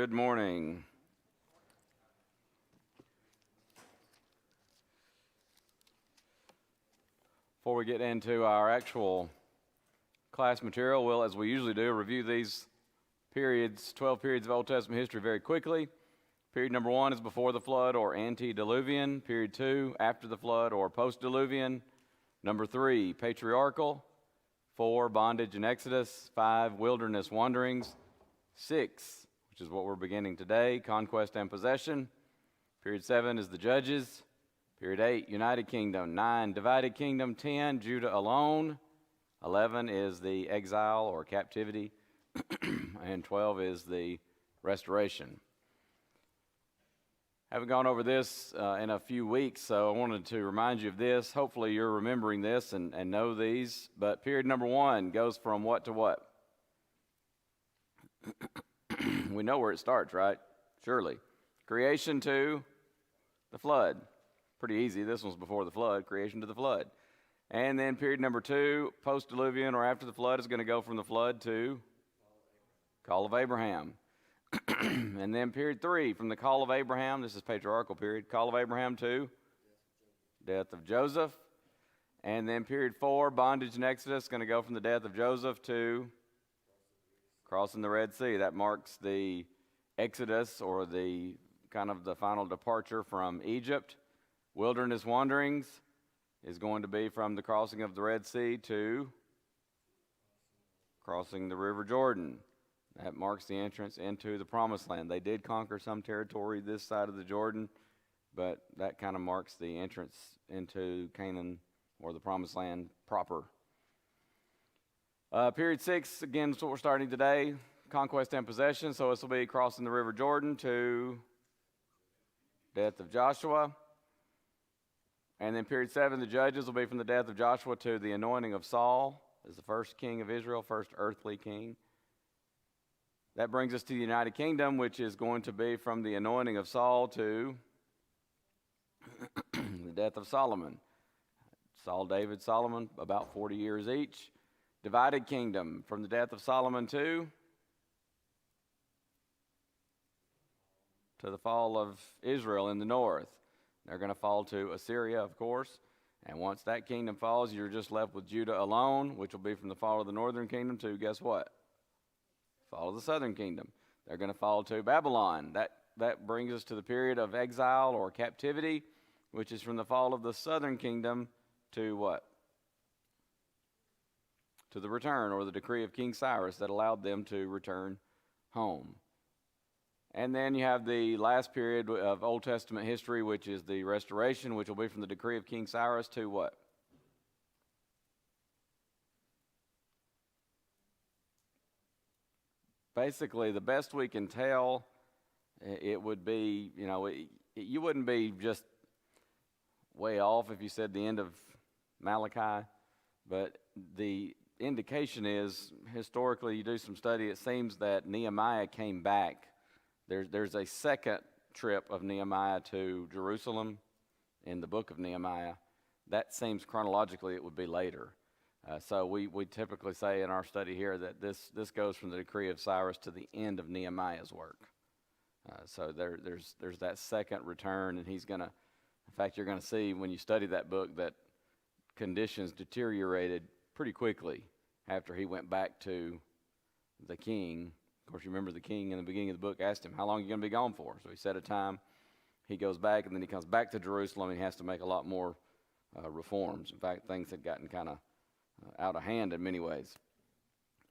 Good morning. Before we get into our actual class material, we'll, as we usually do, review these periods, 12 periods of Old Testament history very quickly. Period number 1 is before the flood or antediluvian. Period 2, after the flood or postdiluvian. Number 3, patriarchal. 4, bondage and exodus. 5, wilderness wanderings. 6, which is what we're beginning today, conquest and possession. Period 7 is the judges. Period 8, united kingdom. 9, divided kingdom. 10, Judah alone. 11 is the exile or captivity. And 12 is the restoration. Haven't gone over this in a few weeks, so I wanted to remind you of this. Hopefully you're remembering this and know these. But period number 1 goes from what to what? We know where it starts, right? Surely. Creation to the flood. Pretty easy. This one's before the flood. Creation to the flood. And then period number 2, post-diluvian or after the flood, is going to go from the flood to call of Abraham. And then period 3, from the call of Abraham, this is patriarchal period, call of Abraham to death of Joseph. And then period 4, bondage and exodus, going to go from the death of Joseph to crossing the Red Sea. That marks the exodus or the kind of the final departure from Egypt. Wilderness wanderings is going to be from the crossing of the Red Sea to crossing the River Jordan. That marks the entrance into the Promised Land. They did conquer some territory this side of the Jordan, but that kind of marks the entrance into Canaan or the Promised Land proper. Period 6, again, is what we're starting today, conquest and possession. So this will be crossing the River Jordan to death of Joshua. And then period 7, the judges, will be from the death of Joshua to the anointing of Saul as the first king of Israel, first earthly king. That brings us to the United Kingdom, which is going to be from the anointing of Saul to the death of Solomon. Saul, David, Solomon, about 40 years each. Divided kingdom, from the death of Solomon to the fall of Israel in the north. They're going to fall to Assyria, of course. And once that kingdom falls, you're just left with Judah alone, which will be from the fall of the northern kingdom to, guess what? Fall of the southern kingdom. They're going to fall to Babylon. That brings us to the period of exile or captivity, which is from the fall of the southern kingdom to what? To the return or the decree of King Cyrus that allowed them to return home. And then you have the last period of Old Testament history, which is the restoration, which will be from the decree of King Cyrus to what? Basically, the best we can tell, it would be, you wouldn't be just way off if you said the end of Malachi, but the indication is, historically, you do some study, it seems that Nehemiah came back. There's a second trip of Nehemiah to Jerusalem in the book of Nehemiah. That seems chronologically it would be later. So we typically say in our study here that this goes from the decree of Cyrus to the end of Nehemiah's work. So there's that second return, and he's going to, in fact, you're going to see when you study that book that conditions deteriorated pretty quickly after he went back to the king. Of course, you remember the king in the beginning of the book asked him, how long are you going to be gone for? So he set a time. He goes back, and then he comes back to Jerusalem, and he has to make a lot more reforms. In fact, things had gotten kind of out of hand in many ways.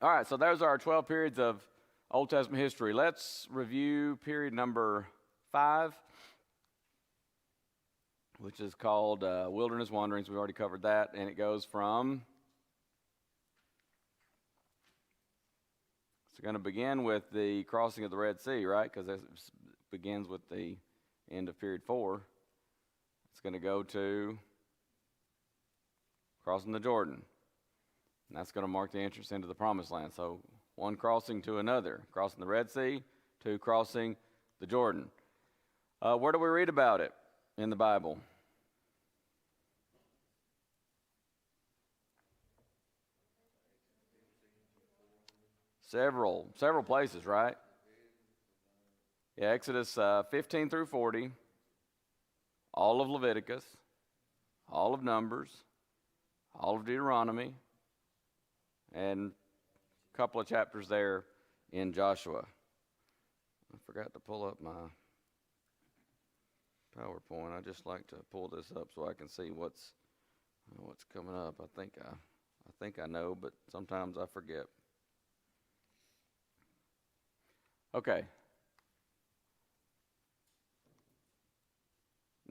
All right, so those are our 12 periods of Old Testament history. Let's review period number 5, which is called wilderness wanderings. We already covered that, and it goes from... It's going to begin with the crossing of the Red Sea, right? Because it begins with the end of period 4. It's going to go to crossing the Jordan. And that's going to mark the entrance into the Promised Land. So one crossing to another, crossing the Red Sea, 2 crossing the Jordan. Where do we read about it in the Bible? Several places, right? Yeah, Exodus 15 through 40, all of Leviticus, all of Numbers, all of Deuteronomy, and a couple of chapters there in Joshua. I forgot to pull up my PowerPoint. I just like to pull this up so I can see what's coming up. I think I know, but sometimes I forget. Okay.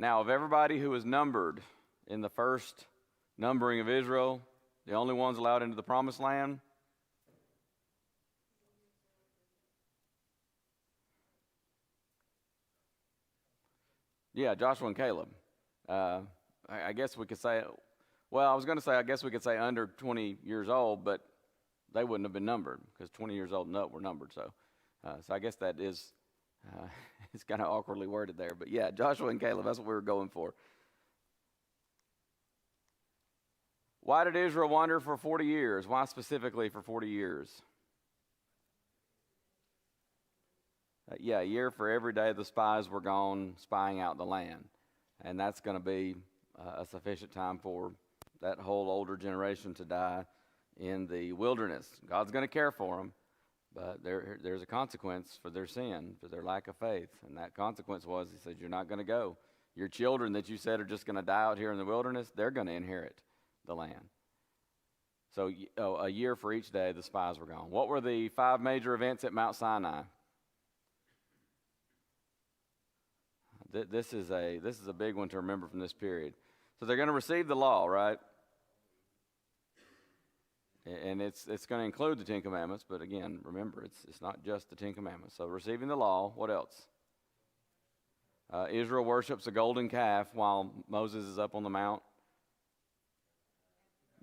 Now, of everybody who was numbered in the first numbering of Israel, the only ones allowed into the promised land, yeah, Joshua and Caleb. I guess we could say, well, I was going to say, I guess we could say under 20 years old, but they wouldn't have been numbered because 20 years old and up were numbered. So I guess that is, it's kind of awkwardly worded there. But yeah, Joshua and Caleb, that's what we were going for. Why did Israel wander for 40 years? Why specifically for 40 years? Yeah, a year for every day the spies were gone spying out the land. And that's going to be a sufficient time for that whole older generation to die in the wilderness. God's going to care for them, but there's a consequence for their sin, for their lack of faith. And that consequence was, he said, you're not going to go. Your children that you said are just going to die out here in the wilderness, they're going to inherit the land. So a year for each day the spies were gone. What were the 5 major events at Mount Sinai? This is a big one to remember from this period. So they're going to receive the law, right? And it's going to include the 10 Commandments, but again, remember, it's not just the 10 Commandments. So receiving the law, what else? Israel worships a golden calf while Moses is up on the mount.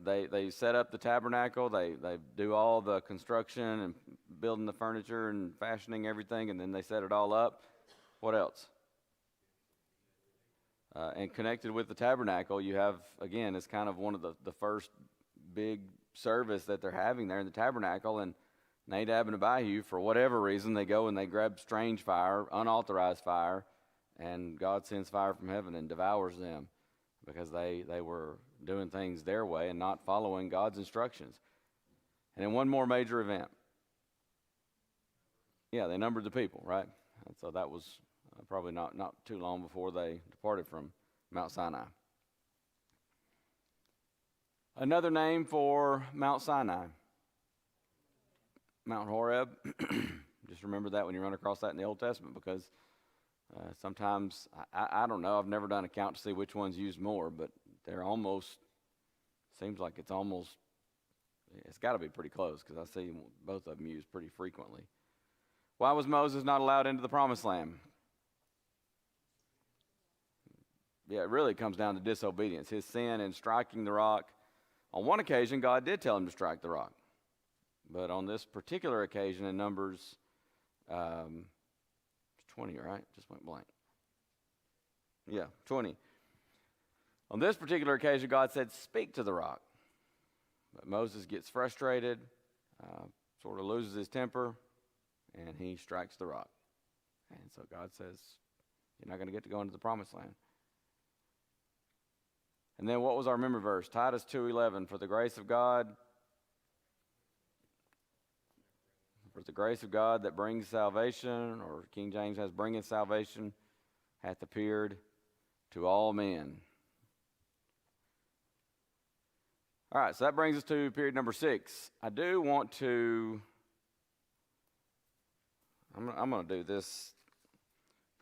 They set up the tabernacle. They do all the construction and building the furniture and fashioning everything, and then they set it all up. What else? And connected with the tabernacle, you have, again, it's kind of one of the first big service that they're having there in the tabernacle. And Nadab and Abihu, for whatever reason, they go and they grab strange fire, unauthorized fire, and God sends fire from heaven and devours them because they were doing things their way and not following God's instructions. And then one more major event. Yeah, they numbered the people, right? And so that was probably not too long before they departed from Mount Sinai. Another name for Mount Sinai, Mount Horeb. Just remember that when you run across that in the Old Testament, because sometimes, I don't know, I've never done a count to see which one's used more, but they're almost, seems like it's got to be pretty close, because I see both of them used pretty frequently. Why was Moses not allowed into the Promised Land? Yeah, it really comes down to disobedience, his sin in striking the rock. On one occasion, God did tell him to strike the rock. But on this particular occasion in Numbers 20, right? Just went blank. Yeah, 20. On this particular occasion, God said, speak to the rock. But Moses gets frustrated, sort of loses his temper, and he strikes the rock. And so God says, you're not going to get to go into the Promised Land. And then what was our memory verse? Titus 2:11, for the grace of God that brings salvation, or King James has bringing salvation, hath appeared to all men. All right, so that brings us to period number 6. I do want to, I'm going to do this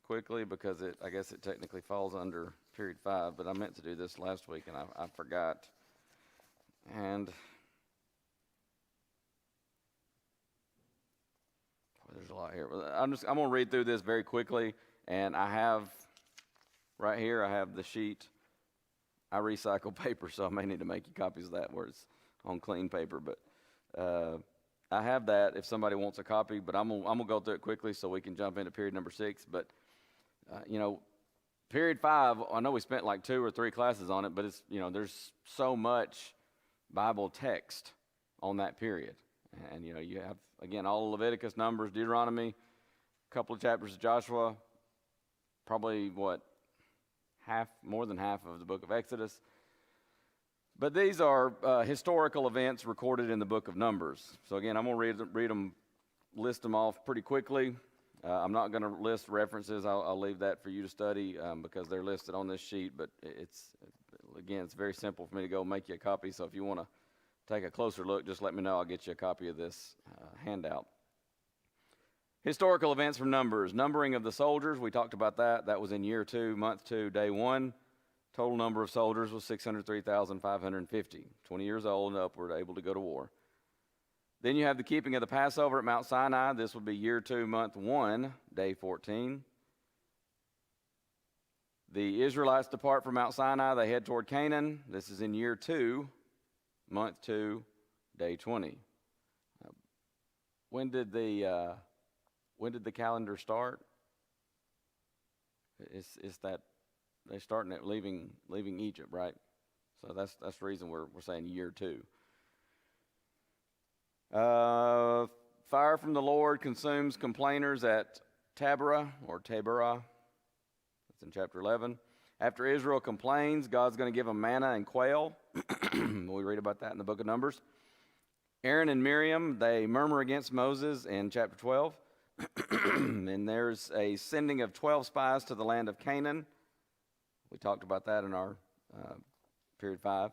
quickly because I guess it technically falls under period 5, but I meant to do this last week and I forgot. And there's a lot here. I'm going to read through this very quickly, and I have right here, I have the sheet. I recycle paper, so I may need to make you copies of that where it's on clean paper, but I have that if somebody wants a copy, but I'm gonna go through it quickly so we can jump into period number 6. But period 5, I know we spent like 2 or 3 classes on it, but it's, there's so much Bible text on that period. And, you have, again, all Leviticus, Numbers, Deuteronomy, couple of chapters of Joshua, probably more than half of the book of Exodus. But these are historical events recorded in the book of Numbers. So again, I'm going to read them, list them off pretty quickly. I'm not going to list references. I'll leave that for you to study because they're listed on this sheet. But it's very simple for me to go make you a copy. So if you want to take a closer look, just let me know. I'll get you a copy of this handout. Historical events from Numbers. Numbering of the soldiers, we talked about that. That was in year 2, month 2, day 1. Total number of soldiers was 603,550. 20 years old and upward, able to go to war. Then you have the keeping of the Passover at Mount Sinai. This would be year 2, month 1, day 14. The Israelites depart from Mount Sinai. They head toward Canaan. This is in year 2, month 2, day 20. When did the calendar start? It's that they're starting at leaving Egypt, right? So that's the reason we're saying year 2. Fire from the Lord consumes complainers at Taberah. That's in chapter 11. After Israel complains, God's going to give them manna and quail. We read about that in the book of Numbers. Aaron and Miriam, they murmur against Moses in chapter 12. And there's a sending of 12 spies to the land of Canaan. We talked about that in our period 5.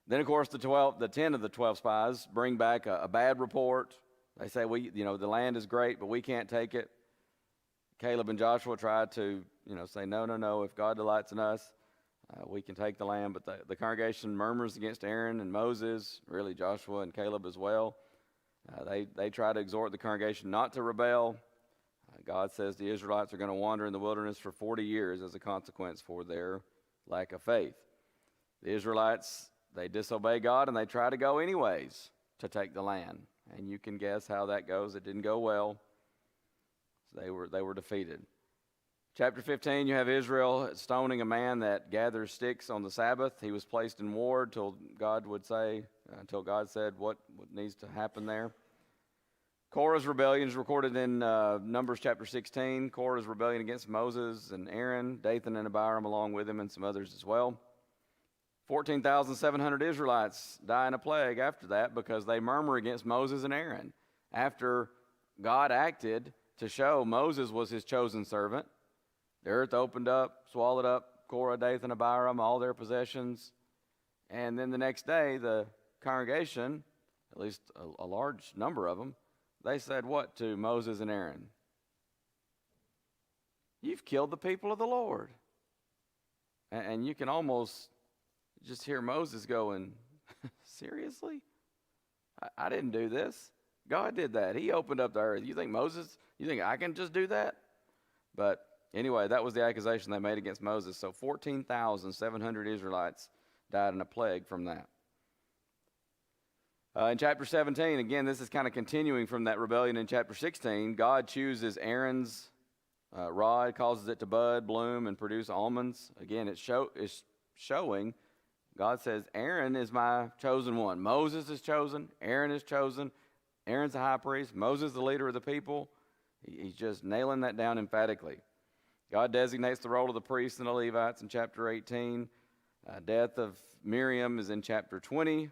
Then, of course, the 10 of the 12 spies bring back a bad report. They say, the land is great, but we can't take it. Caleb and Joshua tried to, say, no, if God delights in us, we can take the land. But the congregation murmurs against Aaron and Moses, really Joshua and Caleb as well. They try to exhort the congregation not to rebel. God says the Israelites are going to wander in the wilderness for 40 years as a consequence for their lack of faith. The Israelites, they disobey God and they try to go anyways to take the land. And you can guess how that goes. It didn't go well. So they were defeated. Chapter 15, you have Israel stoning a man that gathers sticks on the Sabbath. He was placed in ward until God said what needs to happen there. Korah's rebellion is recorded in Numbers chapter 16. Korah's rebellion against Moses and Aaron, Dathan and Abiram along with him, and some others as well. 14,700 Israelites die in a plague after that because they murmur against Moses and Aaron. After God acted to show Moses was his chosen servant, the earth opened up, swallowed up Korah, Dathan, Abiram, all their possessions. And then the next day, the congregation, at least a large number of them, they said what to Moses and Aaron? You've killed the people of the Lord. And you can almost just hear Moses going, seriously? I didn't do this. God did that. He opened up the earth. You think I can just do that? But anyway, that was the accusation they made against Moses. So 14,700 Israelites died in a plague from that. In chapter 17, again, this is kind of continuing from that rebellion in chapter 16. God chooses Aaron's rod, causes it to bud, bloom, and produce almonds. Again, it's showing, God says, Aaron is my chosen one. Moses is chosen. Aaron is chosen. Aaron's the high priest. Moses the leader of the people. He's just nailing that down emphatically. God designates the role of the priests and the Levites in chapter 18. Death of Miriam is in chapter 20.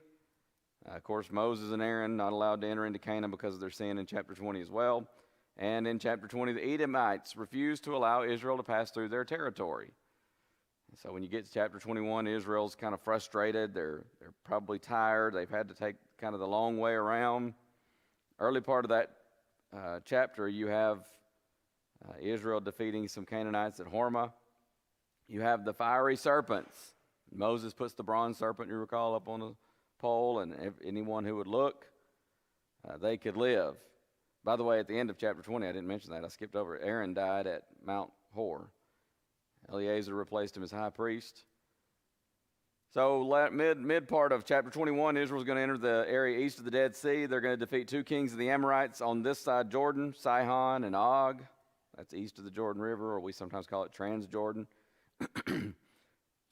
Of course, Moses and Aaron not allowed to enter into Canaan because of their sin in chapter 20 as well. And in chapter 20, the Edomites refused to allow Israel to pass through their territory. So when you get to chapter 21, Israel's kind of frustrated. They're probably tired. They've had to take kind of the long way around. Early part of that chapter, you have Israel defeating some Canaanites at Hormah. You have the fiery serpents. Moses puts the bronze serpent, you recall, up on the pole, and anyone who would look, they could live. By the way, at the end of chapter 20, I didn't mention that. I skipped over it. Aaron died at Mount Hor. Eleazar replaced him as high priest. So mid part of chapter 21, Israel's going to enter the area east of the Dead Sea. They're going to defeat 2 kings of the Amorites on this side Jordan, Sihon and Og. That's east of the Jordan River, or we sometimes call it Transjordan.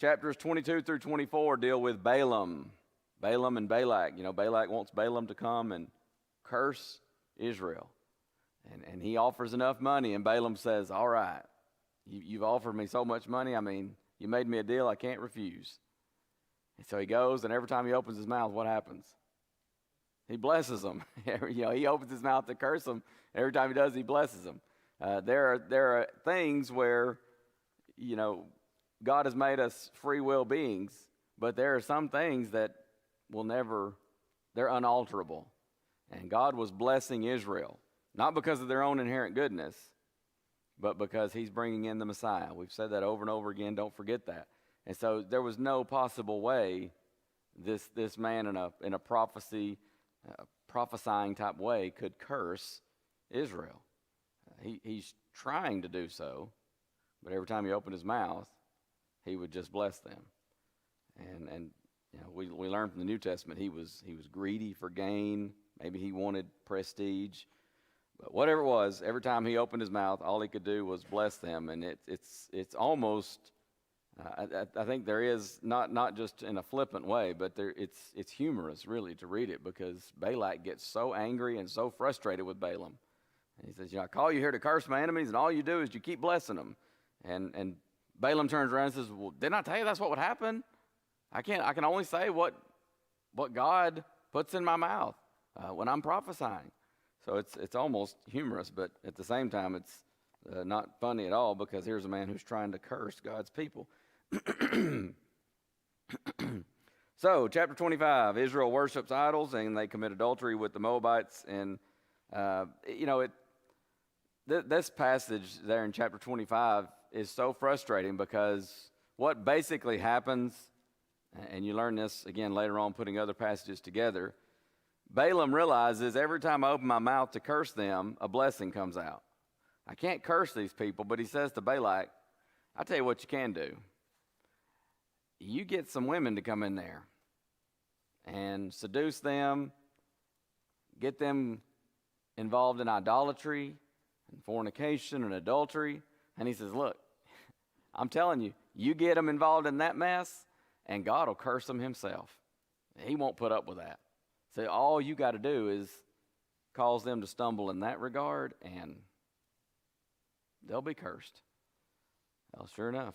Chapters 22 through 24 deal with Balaam and Balak. Balak wants Balaam to come and curse Israel. And he offers enough money, and Balaam says, all right, you've offered me so much money. I mean, you made me a deal I can't refuse. And so he goes, and every time he opens his mouth, what happens? He blesses them. He opens his mouth to curse them. Every time he does, he blesses them. There are things where, God has made us free will beings, but there are some things that they're unalterable. And God was blessing Israel, not because of their own inherent goodness, but because he's bringing in the Messiah. We've said that over and over again. Don't forget that. And so there was no possible way this man in a prophesying type way could curse Israel. He's trying to do so, but every time he opened his mouth, he would just bless them. And we learn from the New Testament he was greedy for gain. Maybe he wanted prestige. But whatever it was, every time he opened his mouth, all he could do was bless them. And it's almost, I think there is, not just in a flippant way, but it's humorous really to read it, because Balak gets so angry and so frustrated with Balaam. And he says, I call you here to curse my enemies, and all you do is you keep blessing them. And Balaam turns around and says, well, didn't I tell you that's what would happen? I can only say what God puts in my mouth when I'm prophesying. So it's almost humorous, but at the same time, it's not funny at all, because here's a man who's trying to curse God's people. So, chapter 25, Israel worships idols, and they commit adultery with the Moabites. And, this passage there in chapter 25 is so frustrating, because what basically happens, and you learn this again later on putting other passages together, Balaam realizes every time I open my mouth to curse them, a blessing comes out. I can't curse these people, but he says to Balak, I'll tell you what you can do. You get some women to come in there and seduce them, get them involved in idolatry and fornication and adultery. And he says, look, I'm telling you, you get them involved in that mess, and God will curse them himself. He won't put up with that. So all you got to do is cause them to stumble in that regard, and they'll be cursed. Well, sure enough,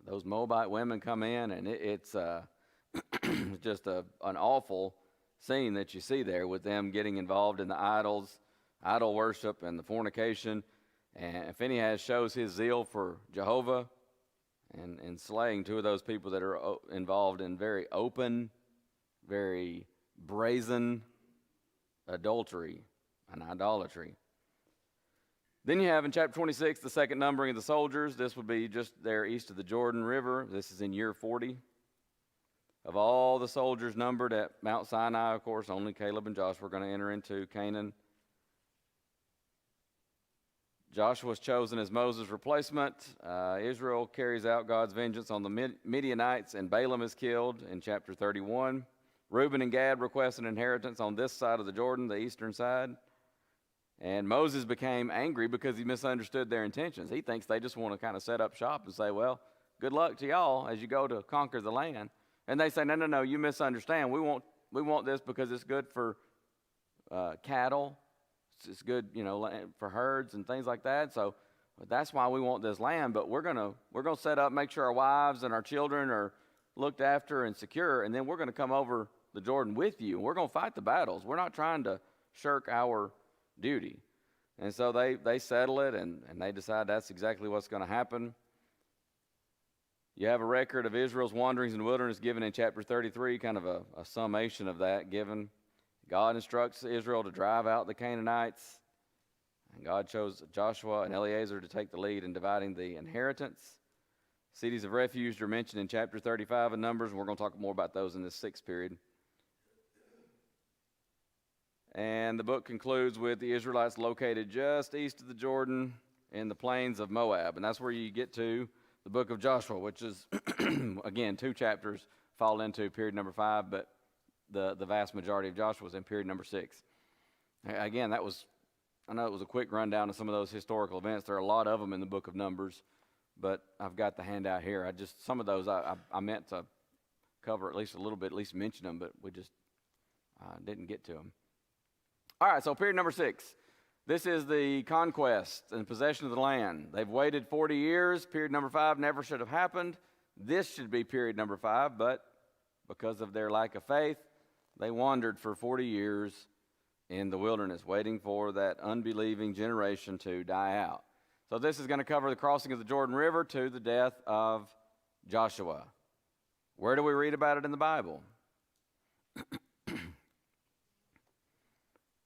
those Moabite women come in, and it's just an awful scene that you see there, with them getting involved in the idol worship and the fornication. And Phinehas shows his zeal for Jehovah and slaying two of those people that are involved in very open, very brazen adultery and idolatry. Then you have in chapter 26 the second numbering of the soldiers. This would be just there east of the Jordan River. This is in year 40. Of all the soldiers numbered at Mount Sinai, of course, only Caleb and Joshua are going to enter into Canaan. Joshua was chosen as Moses' replacement. Israel carries out God's vengeance on the Midianites, and Balaam is killed in chapter 31. Reuben and Gad request an inheritance on this side of the Jordan, the eastern side. And Moses became angry because he misunderstood their intentions. He thinks they just want to kind of set up shop and say, well, good luck to y'all as you go to conquer the land. And they say, no, you misunderstand. We want this because it's good for cattle. It's good, for herds and things like that. So that's why we want this land. But we're gonna set up, make sure our wives and our children are looked after and secure, and then we're going to come over the Jordan with you, and we're going to fight the battles. We're not trying to shirk our duty. And so they settle it, and they decide that's exactly what's going to happen. You have a record of Israel's wanderings in the wilderness given in chapter 33, kind of a summation of that given. God instructs Israel to drive out the Canaanites, and God chose Joshua and Eleazar to take the lead in dividing the inheritance. Cities of Refuge are mentioned in chapter 35 in Numbers, and we're going to talk more about those in this sixth period. And the book concludes with the Israelites located just east of the Jordan in the plains of Moab. And that's where you get to the book of Joshua, which is, again, 2 chapters fall into period number 5, but the vast majority of Joshua was in period number 6. Again, I know it was a quick rundown of some of those historical events. There are a lot of them in the book of Numbers, but I've got the handout here. Some of those I meant to cover at least a little bit, at least mention them, but we just didn't get to them. All right, so period number 6. This is the conquest and possession of the land. They've waited 40 years. Period number 5 never should have happened. This should be period number 5, but because of their lack of faith, they wandered for 40 years in the wilderness, waiting for that unbelieving generation to die out. So this is going to cover the crossing of the Jordan River to the death of Joshua. Where do we read about it in the Bible?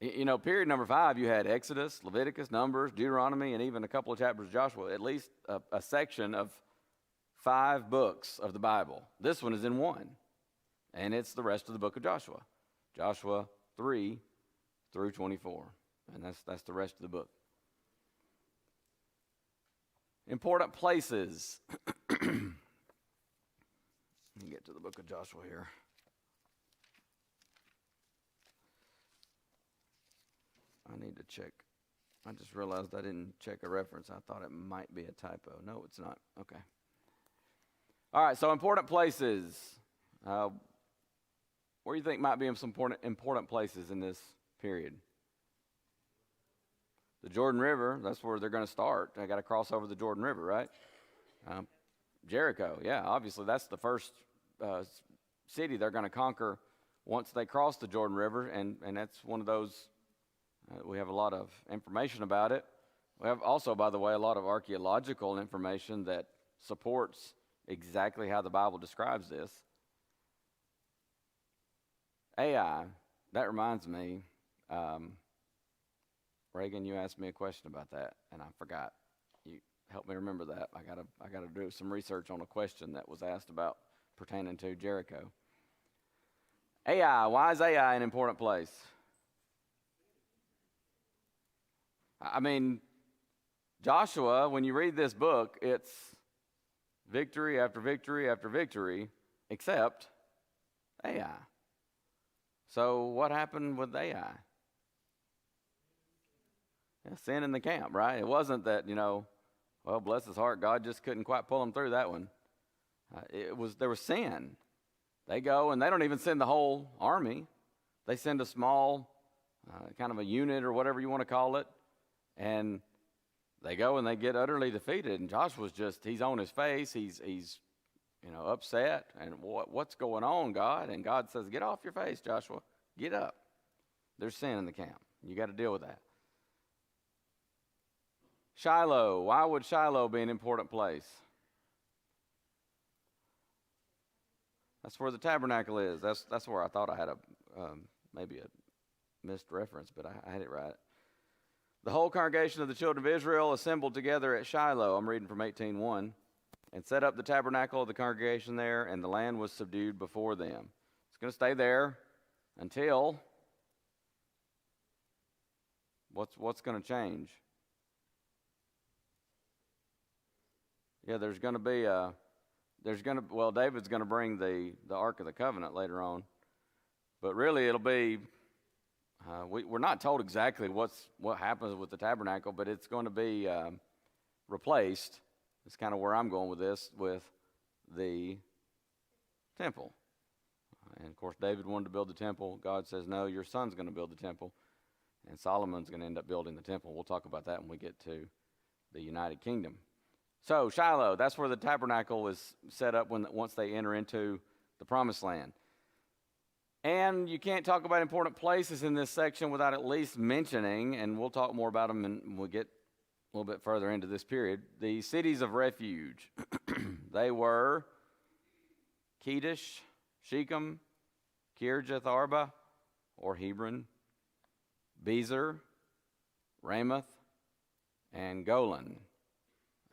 You know, period number 5, you had Exodus, Leviticus, Numbers, Deuteronomy, and even a couple of chapters of Joshua, at least a section of 5 books of the Bible. This one is in 1, and it's the rest of the book of Joshua. Joshua 3 through 24, and that's the rest of the book. Important places. Let me get to the book of Joshua here. I need to check. I just realized I didn't check a reference. I thought it might be a typo. No, it's not. Okay. All right, so important places. Where do you think might be some important places in this period? The Jordan River, that's where they're going to start. They got to cross over the Jordan River, right? Jericho, yeah, obviously that's the first city they're going to conquer once they cross the Jordan River, and that's one of those, we have a lot of information about it. We have also, by the way, a lot of archaeological information that supports exactly how the Bible describes this. Ai, that reminds me, Reagan, you asked me a question about that, and I forgot. You help me remember that. I gotta do some research on a question that was asked about pertaining to Jericho. Ai, why is Ai an important place? I mean, Joshua, when you read this book, it's victory after victory after victory, except Ai. So what happened with Ai? Yeah, sin in the camp, right? It wasn't that, well, bless his heart, God just couldn't quite pull him through that one. There was sin. They go and they don't even send the whole army. They send a small, kind of a unit or whatever you want to call it, and they go and they get utterly defeated. And Joshua's he's on his face. He's upset. And what's going on, God? And God says, get off your face, Joshua. Get up. There's sin in the camp. You got to deal with that. Shiloh. Why would Shiloh be an important place? That's where the tabernacle is. That's where I thought I had maybe a missed reference, but I had it right. The whole congregation of the children of Israel assembled together at Shiloh. I'm reading from 18:1. And set up the tabernacle of the congregation there, and the land was subdued before them. It's going to stay there until what's going to change? Yeah, David's going to bring the Ark of the Covenant later on. But really it'll be, we're not told exactly what happens with the tabernacle, but it's going to be replaced. It's kind of where I'm going with this, with the temple. And of course, David wanted to build the temple. God says, no, your son's going to build the temple. And Solomon's going to end up building the temple. We'll talk about that when we get to the United Kingdom. So Shiloh, that's where the tabernacle was set up once they enter into the Promised Land. And you can't talk about important places in this section without at least mentioning, and we'll talk more about them and we'll get a little bit further into this period, the cities of refuge. They were Kedesh, Shechem, Kirjath Arba, or Hebron, Bezer, Ramoth, and Golan.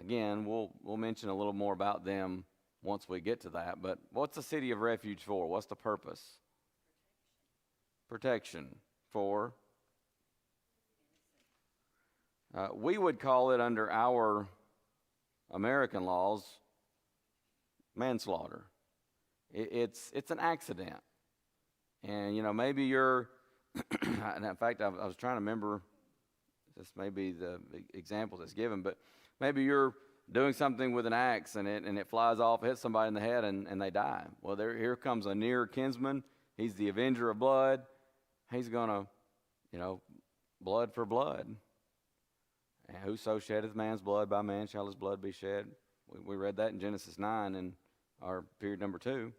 Again, we'll mention a little more about them once we get to that, but what's a city of refuge for? What's the purpose? Protection. For? We would call it, under our American laws, manslaughter. It's an accident. And, maybe you're, and in fact, I was trying to remember, this may be the example that's given, but maybe you're doing something with an axe and it flies off, hits somebody in the head, and they die. Well, here comes a near kinsman. He's the Avenger of Blood. He's going to, blood for blood. And whoso sheddeth man's blood, by man shall his blood be shed. We read that in Genesis 9 in our period number 2.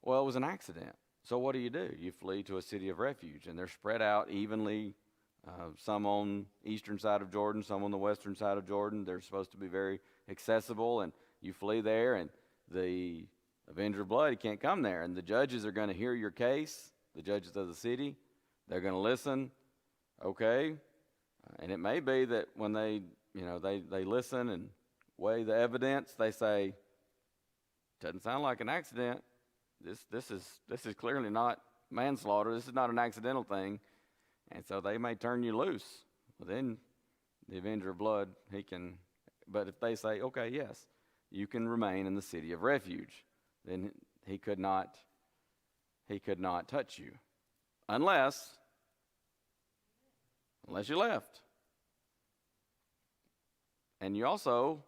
Well, it was an accident. So what do? You flee to a city of refuge, and they're spread out evenly, some on eastern side of Jordan, some on the western side of Jordan. They're supposed to be very accessible, and you flee there, and the Avenger of Blood, he can't come there. And the judges are going to hear your case, the judges of the city. They're going to listen, okay? And it may be that when they listen and weigh the evidence, they say, doesn't sound like an accident. This is clearly not manslaughter. This is not an accidental thing. And so they may turn you loose. Well, then the Avenger of Blood, he can, but if they say, okay, yes, you can remain in the city of refuge, then he could not touch you unless you left. And you also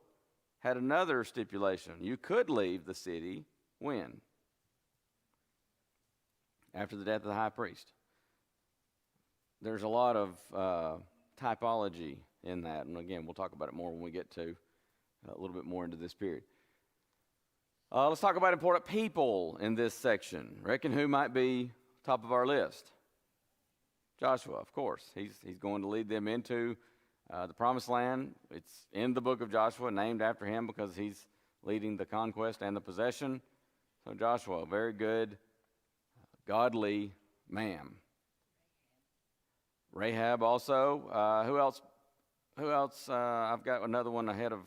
had another stipulation. You could leave the city when? After the death of the high priest. There's a lot of typology in that. And again, we'll talk about it more when we get to a little bit more into this period. Let's talk about important people in this section. Reckon who might be top of our list? Joshua, of course. He's going to lead them into the promised land. It's in the book of Joshua, named after him because he's leading the conquest and the possession. So Joshua, very good, godly man. Rahab also. Who else? I've got another one ahead of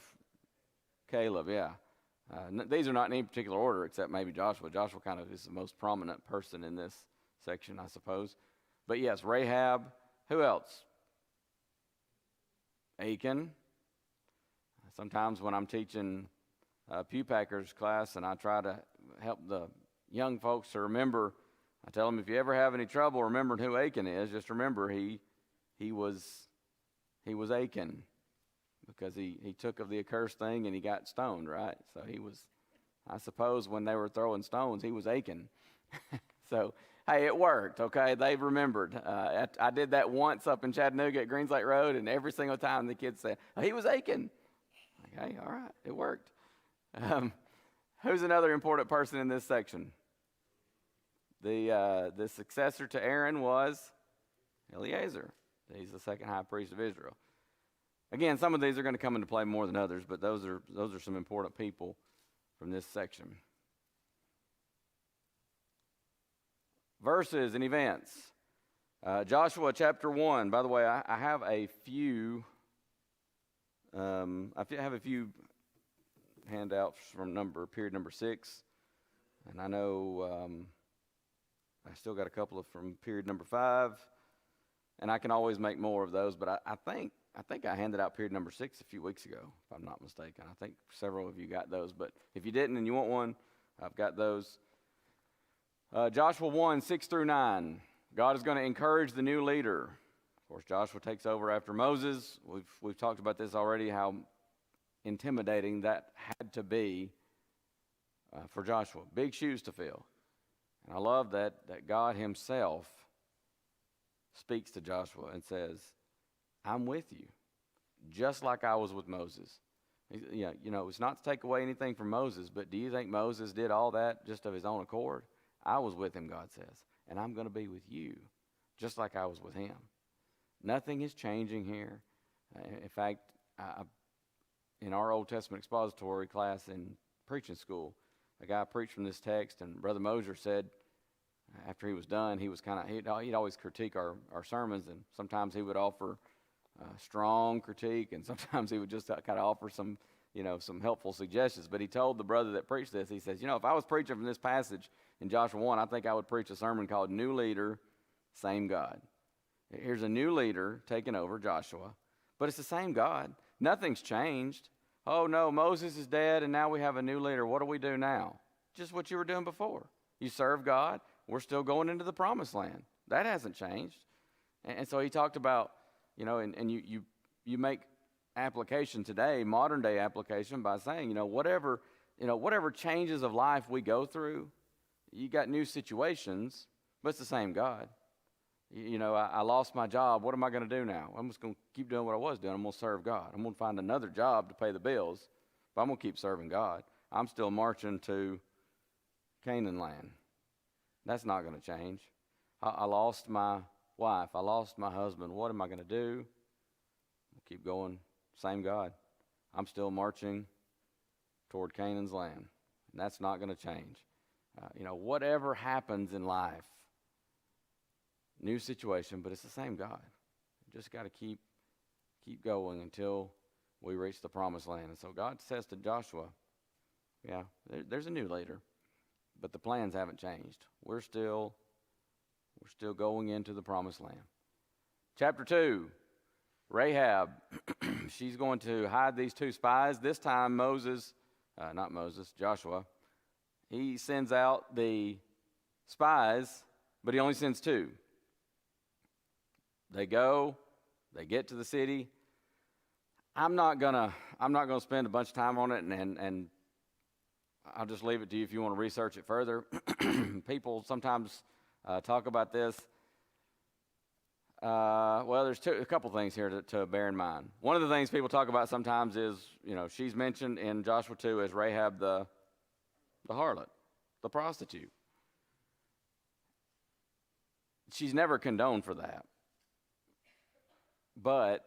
Caleb, yeah. These are not in any particular order except maybe Joshua. Joshua kind of is the most prominent person in this section, I suppose. But yes, Rahab. Who else? Achan. Sometimes when I'm teaching Pew Packers class and I try to help the young folks to remember, I tell them if you ever have any trouble remembering who Achan is, just remember he was Achan because he took of the accursed thing and he got stoned, right? So he was, I suppose when they were throwing stones, he was Achan. So, hey, it worked, okay? They've remembered. I did that once up in Chattanooga at Greens Lake Road, and every single time the kids said, oh, he was Achan. Okay, all right, it worked. Who's another important person in this section? The successor to Aaron was Eleazar. He's the second high priest of Israel. Again, some of these are going to come into play more than others, but those are some important people from this section. Verses and events. Joshua chapter 1. By the way, I have a few. I have a few handouts from period number 6, and I know I still got a couple from period number 5, and I can always make more of those. But I think I handed out period number 6 a few weeks ago, if I'm not mistaken. I think several of you got those, but if you didn't and you want one, I've got those. Joshua 1, 6 through 9. God is going to encourage the new leader. Of course, Joshua takes over after Moses. We've talked about this already, how intimidating that had to be for Joshua. Big shoes to fill. And I love that God himself speaks to Joshua and says, I'm with you, just like I was with Moses. It's not to take away anything from Moses, but do you think Moses did all that just of his own accord? I was with him, God says, and I'm going to be with you, just like I was with him. Nothing is changing here. In fact, in our Old Testament expository class in preaching school, a guy preached from this text, and Brother Mosier said, after he was done, he was he'd always critique our sermons, and sometimes he would offer strong critique, and sometimes he would just kind of offer some helpful suggestions. But he told the brother that preached this, he says, if I was preaching from this passage in Joshua 1, I think I would preach a sermon called New Leader, Same God. Here's a new leader taking over, Joshua, but it's the same God. Nothing's changed. Oh, no, Moses is dead, and now we have a new leader. What do we do now? Just what you were doing before. You serve God. We're still going into the promised land. That hasn't changed. And so he talked about, and you make application today, modern day application, by saying, whatever changes of life we go through, you got new situations, but it's the same God. I lost my job. What am I going to do now? I'm just going to keep doing what I was doing. I'm going to serve God. I'm going to find another job to pay the bills, but I'm going to keep serving God. I'm still marching to Canaan land. That's not going to change. I lost my wife. I lost my husband. What am I going to do? I'll keep going. Same God. I'm still marching toward Canaan's land. And that's not going to change. Whatever happens in life, new situation, but it's the same God. You just got to keep going until we reach the promised land. And so God says to Joshua, there's a new leader, but the plans haven't changed. We're still going into the promised land. Chapter 2, Rahab. She's going to hide these two spies. This time Joshua, he sends out the spies, but he only sends two. They go, they get to the city. I'm not gonna spend a bunch of time on it, and I'll just leave it to you if you want to research it further. People sometimes talk about this. There's a couple things here to bear in mind. One of the things people talk about sometimes is, she's mentioned in Joshua 2 as Rahab the harlot, the prostitute. She's never condoned for that. But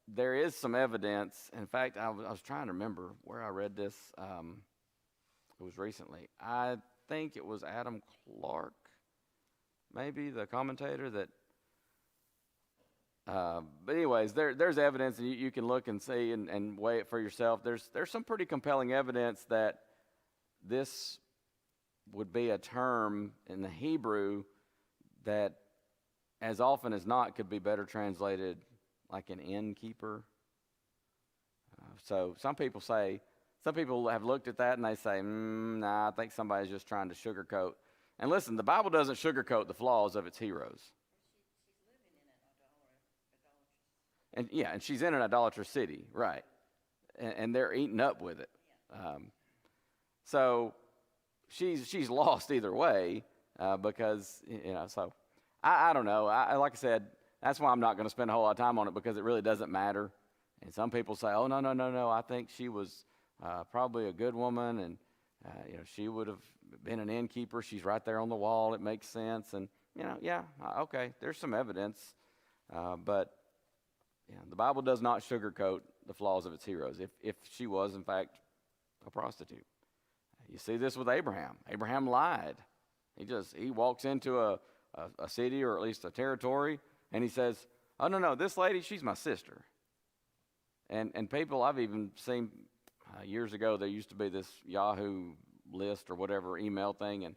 there is some evidence. In fact, I was trying to remember where I read this. It was recently. I think it was Adam Clark, maybe the commentator that. But anyways, there's evidence, and you can look and see and weigh it for yourself. There's some pretty compelling evidence that this would be a term in the Hebrew that, as often as not, could be better translated like an innkeeper. So some people have looked at that and they say, nah, I think somebody's just trying to sugarcoat. And listen, the Bible doesn't sugarcoat the flaws of its heroes. And she's in an idolatrous city, right? And they're eating up with it. So she's lost either way because, so I don't know. Like I said, that's why I'm not going to spend a whole lot of time on it, because it really doesn't matter. And some people say, oh, no, I think she was probably a good woman, and she would have been an innkeeper. She's right there on the wall. It makes sense. And, okay, there's some evidence. But the Bible does not sugarcoat the flaws of its heroes, if she was, in fact, a prostitute. You see this with Abraham. Abraham lied. He walks into a city, or at least a territory, and he says, oh, no, this lady, she's my sister. And people, I've even seen years ago, there used to be this Yahoo list or whatever email thing, and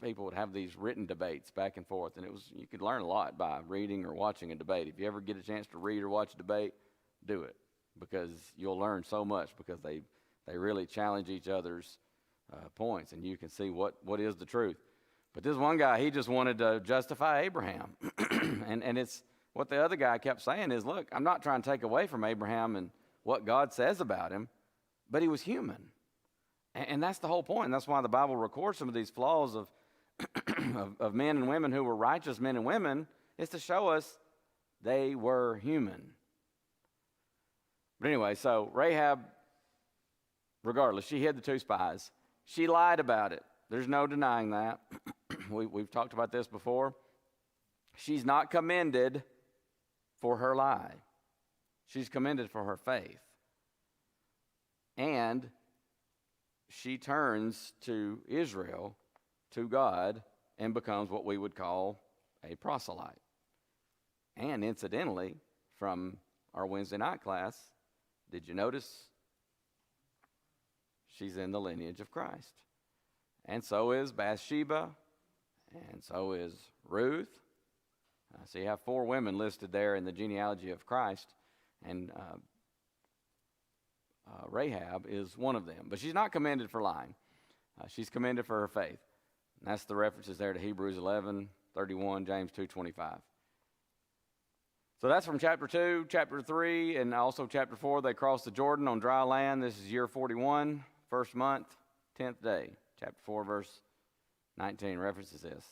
people would have these written debates back and forth, and you could learn a lot by reading or watching a debate. If you ever get a chance to read or watch a debate, do it, because you'll learn so much, because they really challenge each other's points, and you can see what is the truth. But this one guy, he just wanted to justify Abraham. and it's what the other guy kept saying is, look, I'm not trying to take away from Abraham and what God says about him, but he was human. And that's the whole point. That's why the Bible records some of these flaws of men and women who were righteous men and women, is to show us they were human. But anyway, so Rahab, regardless, she hid the two spies. She lied about it. There's no denying that. We've talked about this before. She's not commended for her lie. She's commended for her faith. And she turns to Israel, to God, and becomes what we would call a proselyte. And incidentally, from our Wednesday night class, did you notice she's in the lineage of Christ? And so is Bathsheba, and so is Ruth. So you have 4 women listed there in the genealogy of Christ, and Rahab is one of them. But she's not commended for lying. She's commended for her faith. And that's the references there to Hebrews 11:31, James 2:25. So that's from chapter 2, chapter 3, and also chapter 4. They crossed the Jordan on dry land. This is year 41, first month, 10th day. Chapter 4, verse 19 references this.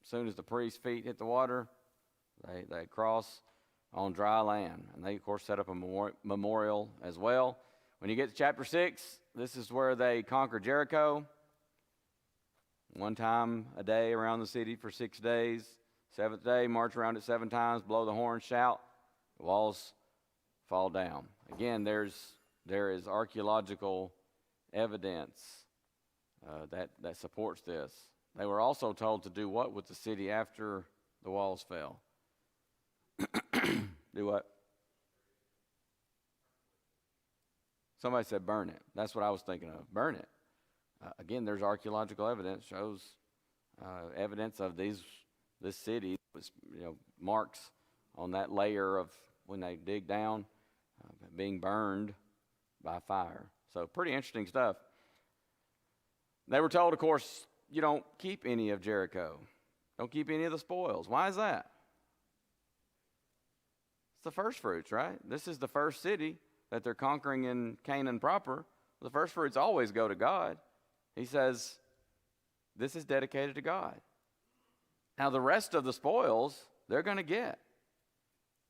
As soon as the priest's feet hit the water, they cross on dry land. And they, of course, set up a memorial as well. When you get to chapter 6, this is where they conquer Jericho. One time a day around the city for 6 days. Seventh day, march around it 7 times, blow the horn, shout. The walls fall down. Again, there is archaeological evidence that supports this. They were also told to do what with the city after the walls fell? Do what? Somebody said burn it. That's what I was thinking of. Burn it. Again, there's archaeological evidence, shows evidence of this city was, marks on that layer of when they dig down, being burned by fire. So pretty interesting stuff. They were told, of course, you don't keep any of Jericho. Don't keep any of the spoils. Why is that? It's the first fruits, right? This is the first city that they're conquering in Canaan proper. The first fruits always go to God. He says, this is dedicated to God. Now, the rest of the spoils, they're going to get.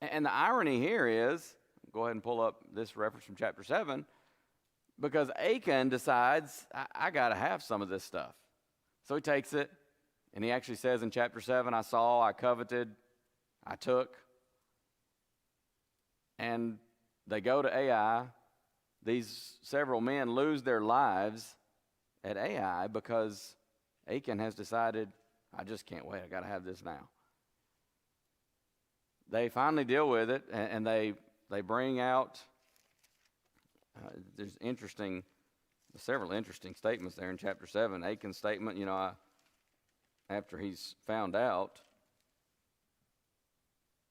And the irony here is, go ahead and pull up this reference from chapter 7, because Achan decides, I got to have some of this stuff. So he takes it, and he actually says in chapter 7, I saw, I coveted, I took. And they go to Ai. These several men lose their lives at Ai because Achan has decided, I just can't wait, I got to have this now. They finally deal with it, and they bring out, there's several interesting statements there in chapter 7. Achan's statement, after he's found out,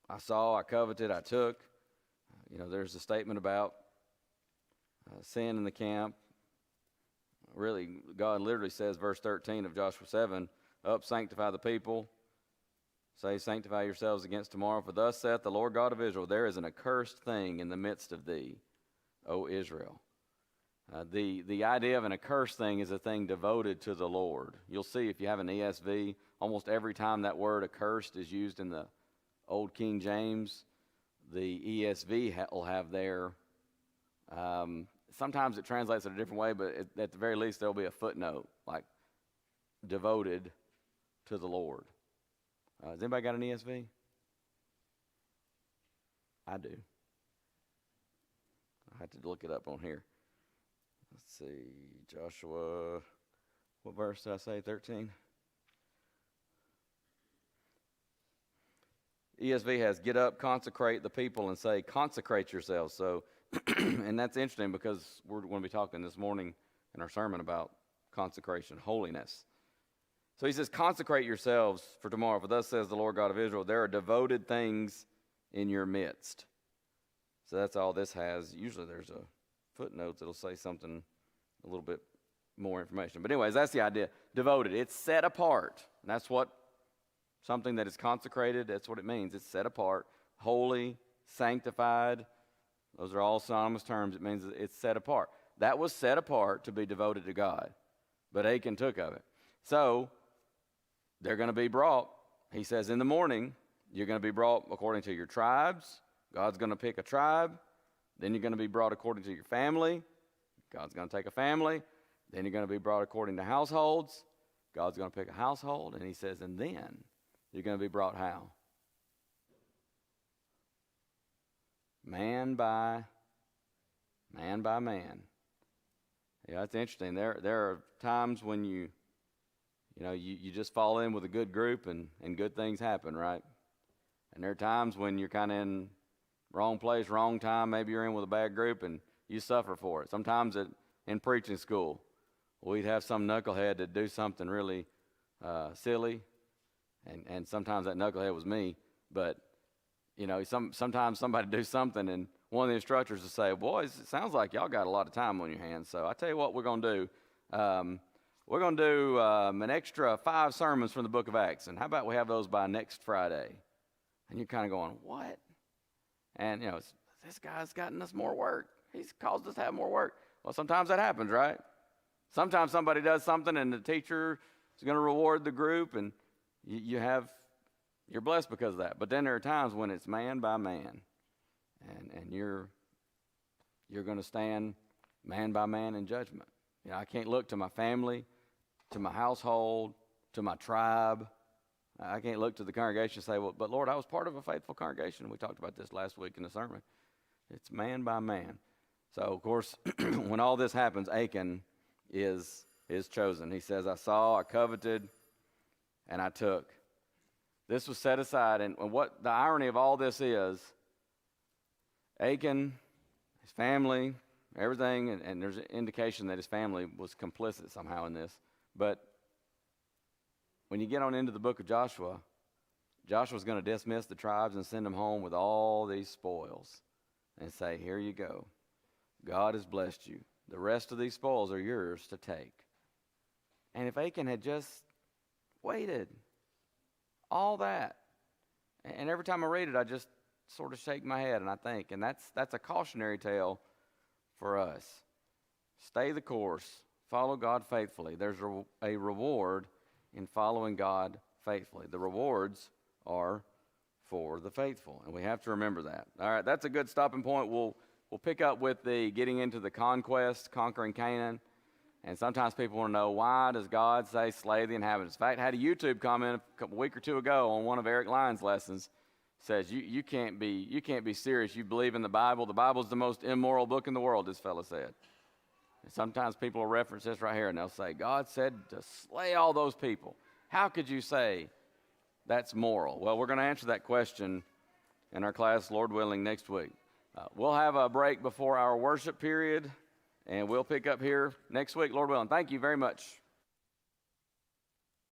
I saw, I coveted, I took. There's a statement about sin in the camp. Really, God literally says, verse 13 of Joshua 7, up, sanctify the people. Say, sanctify yourselves against tomorrow. For thus saith the Lord God of Israel, there is an accursed thing in the midst of thee, O Israel. The idea of an accursed thing is a thing devoted to the Lord. You'll see if you have an ESV, almost every time that word accursed is used in the Old King James, the ESV will have there. Sometimes it translates it a different way, but at the very least there'll be a footnote, like devoted to the Lord. Has anybody got an ESV? I do. I had to look it up on here. Let's see, Joshua, what verse did I say, 13? ESV has, get up, consecrate the people, and say, consecrate yourselves. So, and that's interesting because we're going to be talking this morning in our sermon about consecration, holiness. So he says, consecrate yourselves for tomorrow, for thus says the Lord God of Israel, there are devoted things in your midst. So that's all this has. Usually there's a footnote that'll say something, a little bit more information. But anyways, that's the idea. Devoted. It's set apart. And that's what, something that is consecrated, that's what it means. It's set apart, holy, sanctified. Those are all synonymous terms. It means it's set apart. That was set apart to be devoted to God. But Achan took of it. So, they're going to be brought, he says, in the morning, you're going to be brought according to your tribes. God's going to pick a tribe. Then you're going to be brought according to your family. God's going to take a family. Then you're going to be brought according to households. God's going to pick a household. And he says, and then you're going to be brought how? Man by man. Yeah, that's interesting. There are times when you just fall in with a good group and good things happen, right? And there are times when you're kind of in wrong place, wrong time. Maybe you're in with a bad group and you suffer for it. Sometimes in preaching school, we'd have some knucklehead that do something really silly, and sometimes that knucklehead was me. But sometimes somebody do something, and one of the instructors will say, "Boys, it sounds like y'all got a lot of time on your hands. So I tell you what, we're going to do. We're going to do an extra 5 sermons from the book of Acts, and how about we have those by next Friday?" And you're kind of going, "What?" And this guy's gotten us more work. He's caused us to have more work. Well, sometimes that happens, right? Sometimes somebody does something, and the teacher is going to reward the group, and you're blessed because of that. But then there are times when it's man by man, and you're going to stand man by man in judgment. I can't look to my family, to my household, to my tribe. I can't look to the congregation and say, well, but Lord, I was part of a faithful congregation. We talked about this last week in the sermon. It's man by man. So, of course, when all this happens, Achan is chosen. He says, I saw, I coveted, and I took. This was set aside. And what the irony of all this is, Achan, his family, everything, and there's an indication that his family was complicit somehow in this. But when you get on into the book of Joshua, Joshua's going to dismiss the tribes and send them home with all these spoils and say, here you go. God has blessed you. The rest of these spoils are yours to take. And if Achan had just waited, all that, and every time I read it, I just sort of shake my head and I think, and that's a cautionary tale for us. Stay the course. Follow God faithfully. There's a reward in following God faithfully. The rewards are for the faithful, and we have to remember that. All right, that's a good stopping point. We'll pick up with the getting into the conquest, conquering Canaan. And sometimes people want to know, why does God say slay the inhabitants? In fact, I had a YouTube comment a week or two ago on one of Eric Lyon's lessons. Says, you can't be serious. You believe in the Bible. The Bible's the most immoral book in the world, this fellow said. And sometimes people will reference this right here, and they'll say, God said to slay all those people. How could you say that's moral? Well, we're going to answer that question in our class, Lord willing, next week. We'll have a break before our worship period, and we'll pick up here next week, Lord willing. Thank you very much.